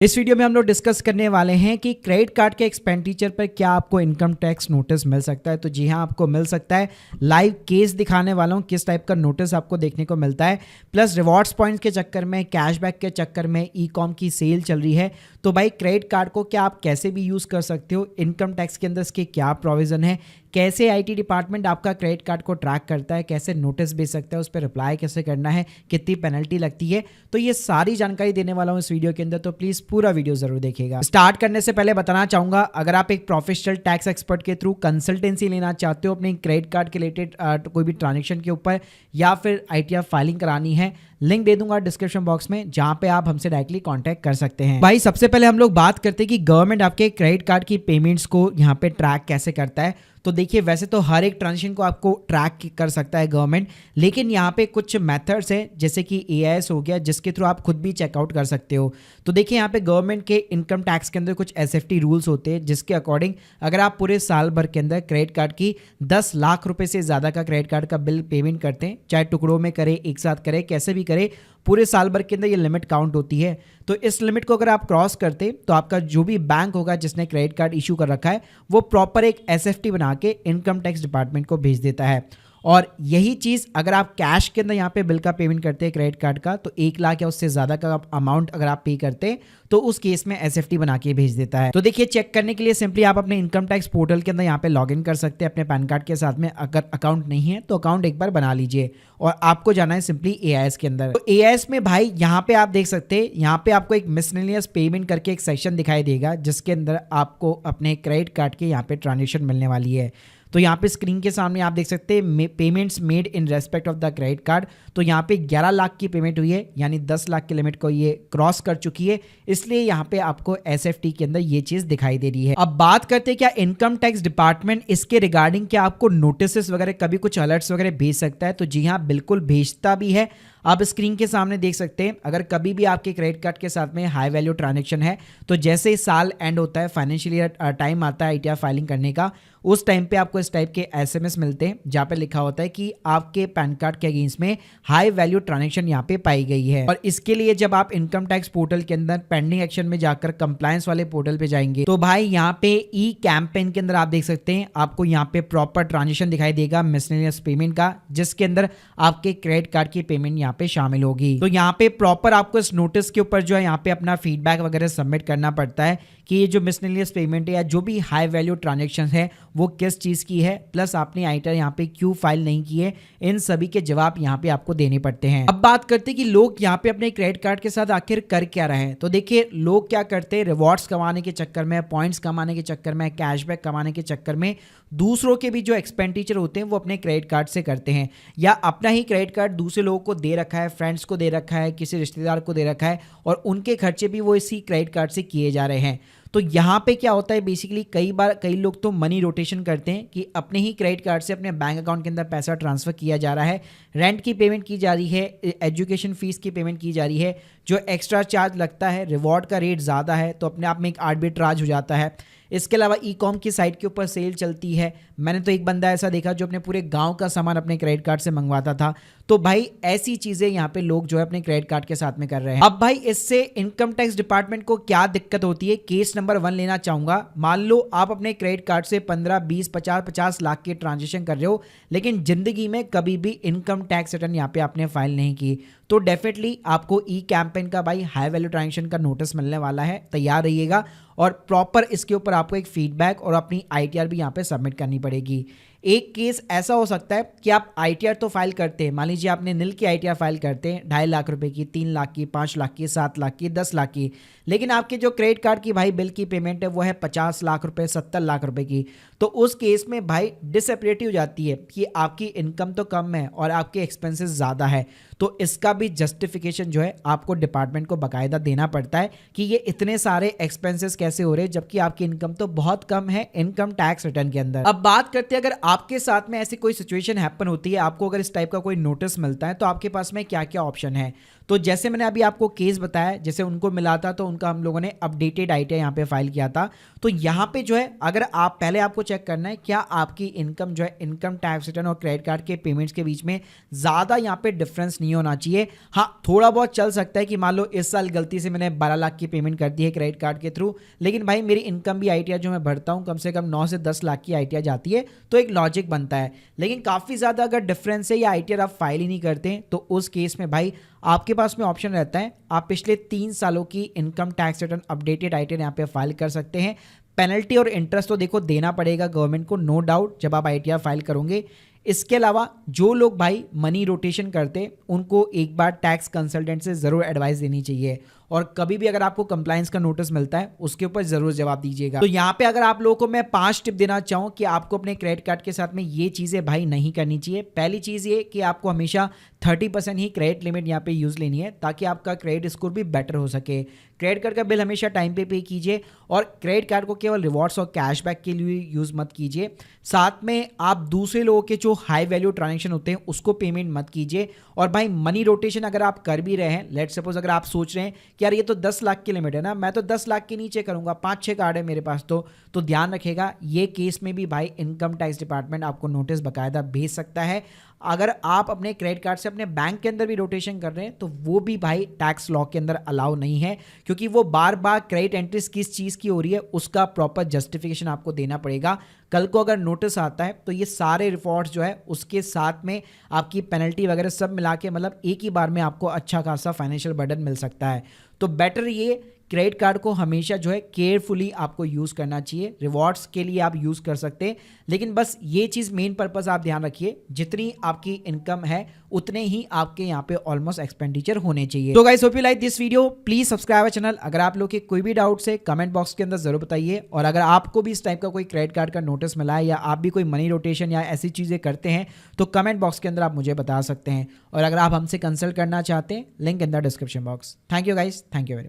इस वीडियो में हम लोग डिस्कस करने वाले हैं कि क्रेडिट कार्ड के एक्सपेंडिचर पर क्या आपको इनकम टैक्स नोटिस मिल सकता है। तो जी हाँ, आपको मिल सकता है। लाइव केस दिखाने वाला हूँ किस टाइप का नोटिस आपको देखने को मिलता है। प्लस रिवॉर्ड्स पॉइंट्स के चक्कर में, कैशबैक के चक्कर में ई कॉम की सेल चल रही है। तो भाई क्रेडिट कार्ड को क्या आप कैसे भी यूज़ कर सकते हो, इनकम टैक्स के अंदर इसके क्या प्रोविज़न है, कैसे आईटी डिपार्टमेंट आपका क्रेडिट कार्ड को ट्रैक करता है, कैसे नोटिस भेज सकता है, उस पर रिप्लाई कैसे करना है, कितनी पेनल्टी लगती है, तो ये सारी जानकारी देने वाला हूँ इस वीडियो के अंदर। तो प्लीज़ पूरा वीडियो जरूर देखिएगा। स्टार्ट करने से पहले बताना चाहूँगा, अगर आप एक प्रोफेशनल टैक्स एक्सपर्ट के थ्रू कंसल्टेंसी लेना चाहते हो अपने क्रेडिट कार्ड के रिलेटेड कोई भी ट्रांजेक्शन के ऊपर, या फिर आईटीआर फाइलिंग करानी है, लिंक दे दूंगा डिस्क्रिप्शन बॉक्स में, जहां पे आप हमसे डायरेक्टली कांटेक्ट कर सकते हैं। भाई सबसे पहले हम लोग बात करते हैं कि गवर्नमेंट आपके क्रेडिट कार्ड की पेमेंट्स को यहाँ पे ट्रैक कैसे करता है। तो देखिए, वैसे तो हर एक ट्रांजेक्शन को आपको ट्रैक कर सकता है गवर्नमेंट, लेकिन यहाँ पे कुछ मेथड्स हैं जैसे कि AIS हो गया, जिसके थ्रू आप खुद भी चेकआउट कर सकते हो। तो देखिए, यहाँ पे गवर्नमेंट के इनकम टैक्स के अंदर कुछ SFT रूल्स होते हैं, जिसके अकॉर्डिंग अगर आप पूरे साल भर के अंदर क्रेडिट कार्ड की 10 लाख रुपए से ज़्यादा का क्रेडिट कार्ड का बिल पेमेंट करते हैं, चाहे टुकड़ों में करें, एक साथ करें, कैसे भी करें, पूरे साल भर के अंदर ये लिमिट काउंट होती है। तो इस लिमिट को अगर आप क्रॉस करते तो आपका जो भी बैंक होगा जिसने क्रेडिट कार्ड इशू कर रखा है, वो प्रॉपर एक SFT बना के इनकम टैक्स डिपार्टमेंट को भेज देता है। और यही चीज़ अगर आप कैश के अंदर यहाँ पे बिल का पेमेंट करते हैं क्रेडिट कार्ड का, तो 1 लाख या उससे ज़्यादा का अमाउंट अगर आप पे करते हैं, तो उस केस में SFT बना के भेज देता है। तो देखिए, चेक करने के लिए सिंपली आप अपने इनकम टैक्स पोर्टल के अंदर यहाँ पे लॉगिन कर सकते हैं अपने पैन कार्ड के साथ में। अगर अकाउंट नहीं है तो अकाउंट एक बार बना लीजिए, और आपको जाना है सिंपली AIS के अंदर। तो AIS में भाई यहाँ पे आप देख सकते हैं, यहाँ पे आपको एक मिसलेनियस पेमेंट करके एक सेक्शन दिखाई देगा, जिसके अंदर आपको अपने क्रेडिट कार्ड के यहाँ पे ट्रांजेक्शन मिलने वाली है। तो यहाँ पे स्क्रीन के सामने आप देख सकते हैं payments made in respect of the credit card. तो यहाँ पे 11 लाख की पेमेंट हुई है, यानी 10 लाख की लिमिट को ये क्रॉस कर चुकी है, इसलिए यहाँ पे आपको SFT के अंदर ये चीज दिखाई दे रही है। अब बात करते हैं क्या इनकम टैक्स डिपार्टमेंट इसके रिगार्डिंग क्या आपको नोटिस वगैरह, कभी कुछ अलर्ट्स वगैरह भेज सकता है। तो जी हाँ, बिल्कुल भेजता भी है। आप स्क्रीन के सामने देख सकते हैं, अगर कभी भी आपके क्रेडिट कार्ड के साथ में हाई वैल्यू ट्रांजैक्शन है, तो जैसे ही साल एंड होता है, फाइनेंशियल ईयर टाइम आता है आईटीआर फाइलिंग करने का, उस टाइम पे आपको इस टाइप के SMS मिलते हैं, जहाँ पे लिखा होता है कि आपके पैन कार्ड के अगेंस्ट में हाई वैल्यू ट्रांजैक्शन यहाँ पे पाई गई है। और इसके लिए जब आप इनकम टैक्स पोर्टल के अंदर पेंडिंग एक्शन में जाकर कंप्लायंस वाले पोर्टल पे जाएंगे, तो भाई यहाँ पे ई कैंपेन के अंदर आप देख सकते हैं, आपको यहाँ पे प्रॉपर ट्रांजेक्शन दिखाई देगा मिसलेनियस पेमेंट का, जिसके अंदर आपके क्रेडिट कार्ड की पेमेंट यहाँ पे शामिल होगी। तो यहाँ पे प्रॉपर आपको इस नोटिस के ऊपर जो है यहाँ पे अपना फीडबैक वगैरह सबमिट करना पड़ता है कि ये जो मिसलेनियस पेमेंट है या जो भी हाई वैल्यू ट्रांजैक्शन है वो किस चीज़ की है, प्लस आपने आईटीआर यहाँ पे क्यों फाइल नहीं की है, इन सभी के जवाब यहाँ पे आपको देने पड़ते हैं। अब बात करते हैं कि लोग यहाँ पे अपने क्रेडिट कार्ड के साथ आखिर कर क्या रहे हैं। तो देखिए, लोग क्या करते हैं, रिवॉर्ड्स कमाने के चक्कर में, पॉइंट्स कमाने के चक्कर में, कैशबैक कमाने के चक्कर में दूसरों के भी जो एक्सपेंडिचर होते हैं वो अपने क्रेडिट कार्ड से करते हैं, या अपना ही क्रेडिट कार्ड दूसरे लोगों को दे रखा है, फ्रेंड्स को दे रखा है, किसी रिश्तेदार को दे रखा है, और उनके खर्चे भी वो इसी क्रेडिट कार्ड से किए जा रहे हैं। तो यहाँ पे क्या होता है, बेसिकली कई बार कई लोग तो मनी रोटेशन करते हैं कि अपने ही क्रेडिट कार्ड से अपने बैंक अकाउंट के अंदर पैसा ट्रांसफर किया जा रहा है, रेंट की पेमेंट की जा रही है, एजुकेशन फीस की पेमेंट की जा रही है, जो एक्स्ट्रा चार्ज लगता है, रिवॉर्ड का रेट ज़्यादा है, तो अपने आप में एक आर्बिट्राज हो जाता है। इसके अलावा ई कॉम की साइट के ऊपर सेल चलती है। मैंने तो एक बंदा ऐसा देखा जो अपने पूरे गांव का सामान अपने क्रेडिट कार्ड से मंगवाता था। तो भाई ऐसी चीज़ें यहाँ पे लोग जो है अपने क्रेडिट कार्ड के साथ में कर रहे हैं। अब भाई इससे इनकम टैक्स डिपार्टमेंट को क्या दिक्कत होती है, केस नंबर 1 लेना चाहूँगा। मान लो आप अपने क्रेडिट कार्ड से 15, 20, 50 लाख के ट्रांजेक्शन कर रहे हो, लेकिन जिंदगी में कभी भी इनकम टैक्स रिटर्न यहाँ पे आपने फाइल नहीं की, तो डेफिनेटली आपको ई कैंपेन का भाई हाई वैल्यू ट्रांजेक्शन का नोटिस मिलने वाला है। तैयार रहिएगा, और प्रॉपर इसके ऊपर आपको एक फीडबैक और अपनी आईटीआर भी यहाँ पे सबमिट करनी पड़ेगी। एक केस ऐसा हो सकता है कि आप आईटीआर तो फाइल करते हैं, मान लीजिए आपने नील की आईटीआर फाइल करते हैं 2.5 लाख रुपए की, 3 लाख की, 5 लाख की, 7 लाख की, 10 लाख की, लेकिन आपके जो क्रेडिट कार्ड की भाई बिल की पेमेंट है वो है 50 लाख रुपए, 70 लाख रुपए की। तो उस केस में भाई डिसेपरेटिव हो जाती है कि आपकी इनकम तो कम है और आपके एक्सपेंसेस ज़्यादा है, तो इसका भी जस्टिफिकेशन जो है आपको डिपार्टमेंट को बाकायदा देना पड़ता है कि ये इतने सारे एक्सपेंसेस कैसे हो रहे हैं, जबकि आपकी इनकम तो बहुत कम है इनकम टैक्स रिटर्न के अंदर। अब बात करते हैं, अगर आपके साथ में ऐसी कोई सिचुएशन हैपन होती है, आपको अगर इस टाइप का कोई नोटिस मिलता है, तो आपके पास में क्या क्या ऑप्शन है। तो जैसे मैंने अभी आपको केस बताया, जैसे उनको मिला था तो उनका हम लोगों ने अपडेटेड आईटीआर यहाँ पे फाइल किया था। तो यहाँ पे जो है अगर आप पहले आपको चेक करना है क्या आपकी इनकम जो है इनकम टैक्स रिटर्न और क्रेडिट कार्ड के पेमेंट्स के बीच में ज़्यादा यहाँ पे डिफरेंस नहीं होना चाहिए। हाँ, थोड़ा बहुत चल सकता है कि मान लो इस साल गलती से मैंने 12 लाख की पेमेंट कर दी है क्रेडिट कार्ड के थ्रू, लेकिन भाई मेरी इनकम भी आईटीआर जो मैं भरता हूँ कम से कम 9 से 10 लाख की आईटीआर जाती है, तो एक लॉजिक बनता है। लेकिन काफ़ी ज़्यादा अगर डिफरेंस है या आईटीआर आप फाइल ही नहीं करते तो उस केस में भाई आपके पास में ऑप्शन रहता है, आप पिछले 3 सालों की income tax return updated ITR यहाँ पे फाइल कर सकते हैं। पेनल्टी और इंटरेस्ट तो देखो देना पड़ेगा गवर्नमेंट को, नो डाउट, जब आप आईटीआर फाइल करोगे। इसके अलावा जो लोग भाई मनी रोटेशन करते उनको एक बार टैक्स कंसल्टेंट से ज़रूर एडवाइस देनी चाहिए, और कभी भी अगर आपको कंप्लायंस का नोटिस मिलता है उसके ऊपर जरूर जवाब दीजिएगा। तो यहाँ पे अगर आप लोगों को मैं 5 टिप देना चाहूँ कि आपको अपने क्रेडिट कार्ड के साथ में ये चीज़ें भाई नहीं करनी चाहिए। पहली चीज़ ये कि आपको हमेशा 30% ही क्रेडिट लिमिट यहाँ पे यूज़ लेनी है ताकि आपका क्रेडिट स्कोर भी बेटर हो सके। क्रेडिट कार्ड का बिल हमेशा टाइम पे कीजिए, और क्रेडिट कार्ड को केवल रिवॉर्ड्स और कैशबैक के लिए यूज़ मत कीजिए। साथ में आप दूसरे लोगों के जो हाई वैल्यू ट्रांजेक्शन होते हैं उसको पेमेंट मत कीजिए। और भाई मनी रोटेशन अगर आप कर भी रहे हैं, लेट सपोज अगर आप सोच रहे हैं कि यार ये तो 10 लाख की लिमिट है ना, मैं तो 10 लाख के नीचे करूंगा, 5-6 कार्ड है मेरे पास, तो ध्यान रखेगा ये केस में भी भाई इनकम टैक्स डिपार्टमेंट आपको नोटिस बाकायदा भेज सकता है। अगर आप अपने क्रेडिट कार्ड से अपने बैंक के अंदर भी रोटेशन कर रहे हैं तो वो भी भाई टैक्स लॉ के अंदर अलाउ नहीं है, क्योंकि वो बार बार क्रेडिट एंट्रीज किस चीज़ की हो रही है उसका प्रॉपर जस्टिफिकेशन आपको देना पड़ेगा। कल को अगर नोटिस आता है तो ये सारे रिफॉर्ड्स जो है उसके साथ में आपकी पेनल्टी वगैरह सब मिला के मतलब एक ही बार में आपको अच्छा खासा फाइनेंशियल बर्डन मिल सकता है। तो बेटर ये क्रेडिट कार्ड को हमेशा जो है केयरफुली आपको यूज़ करना चाहिए। रिवॉर्ड्स के लिए आप यूज़ कर सकते हैं, लेकिन बस ये चीज़ मेन पर्पस आप ध्यान रखिए, जितनी आपकी इनकम है उतने ही आपके यहाँ पे ऑलमोस्ट एक्सपेंडिचर होने चाहिए। तो guys hope you like this video, please subscribe our channel. अगर आप लोग के कोई भी डाउट्स है कमेंट बॉक्स के अंदर जरूर बताइए, और अगर आपको भी इस टाइप का कोई क्रेडिट कार्ड का नोटिस मिला है या आप भी कोई मनी रोटेशन या ऐसी चीज़ें करते हैं तो कमेंट बॉक्स के अंदर आप मुझे बता सकते हैं। और अगर आप हमसे कंसल्ट करना चाहते हैं, link in the description box. Thank you guys, thank you very much.